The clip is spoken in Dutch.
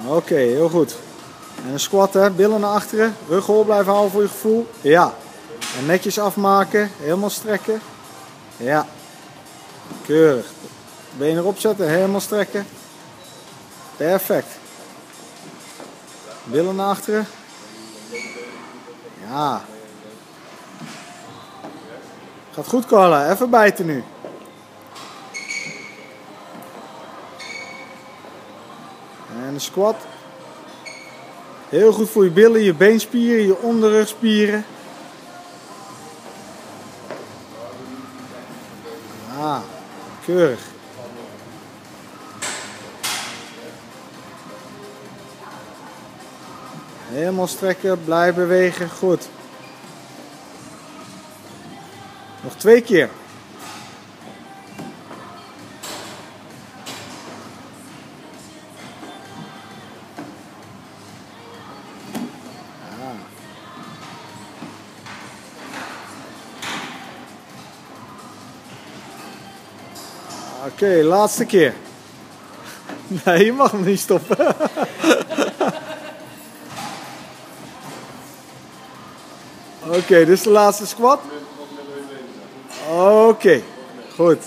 Oké, heel goed. En een squat, hè? Billen naar achteren, rug hol blijven houden voor je gevoel. Ja. En netjes afmaken, helemaal strekken. Ja. Keurig. Benen erop zetten, helemaal strekken. Perfect. Billen naar achteren. Ja. Gaat goed, Carla. Even bijten nu. En een squat. Heel goed voor je billen, je beenspieren, je onderrugspieren. Ja, keurig. Helemaal strekken, blijf bewegen. Goed. Nog 2 keer. Ja. Oké, laatste keer. Nee, je mag hem niet stoppen. Oké, dit is de laatste squat. Oké, goed.